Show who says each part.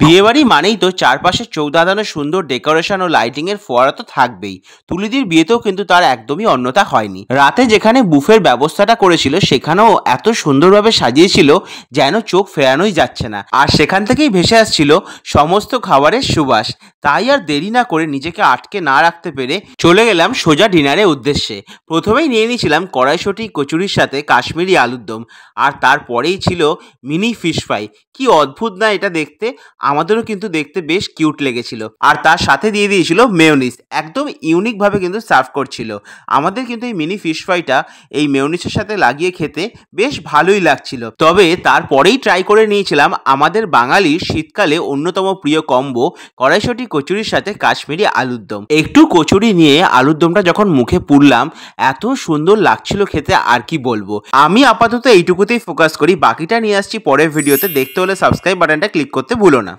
Speaker 1: বিয়েবাড়ি মানেই তো চারপাশে চৌদাদানো সুন্দর ডেকোরেশন ও লাইটিং এর ফোয়ারা তো থাকবেই। তুলিদির বিয়েতেও কিন্তু তার একদমই অন্যথা হয়নি। রাতে যেখানে বুফের ব্যবস্থাটা করেছিল সেখানেও এত সুন্দরভাবে সাজিয়েছিল যেন চোখ ফেরানোই যাচ্ছে না, আর সেখান থেকেই ভেসে আসছিল সমস্ত খাবারের সুবাস। তাই আর দেরি না করে নিজেকে আটকে না রাখতে পেরে চলে গেলাম সোজা ডিনারের উদ্দেশ্যে। প্রথমেই নিয়ে নিয়েছিলাম কড়াইশুঁটি কচুরির সাথে কাশ্মীরি আলুর দম, আর তারপরেই ছিল মিনি ফিশ ফ্রাই। কি অদ্ভুত না এটা দেখতে! আমাদেরও কিন্তু দেখতে বেশ কিউট লেগেছিল। আর তার সাথে দিয়ে দিয়েছিল মেয়োনিজ, একদম ইউনিক ভাবে কিন্তু সার্ভ করছিল। আমাদের কিন্তু এই মিনি ফিশ ফ্রাইটা এই মেয়োনিজের সাথে লাগিয়ে খেতে বেশ ভালোই লাগছিল। তবে তারপরেই ট্রাই করে নিয়েছিলাম আমাদের বাঙালির শীতকালে অন্যতম প্রিয় কম্বো কড়াইশুঁটি কচুরির সাথে কাশ্মীরি আলুর দম। একটু কচুরি নিয়ে আলুর দমটা যখন মুখে পুরলাম, এত সুন্দর লাগছিল খেতে, আর কি বলবো। আমি আপাতত এইটুকুতেই ফোকাস করি, বাকিটা নিয়ে আসছি পরের ভিডিওতে। দেখতে হলে সাবস্ক্রাইব বাটনটা ক্লিক করতে ভুলো না।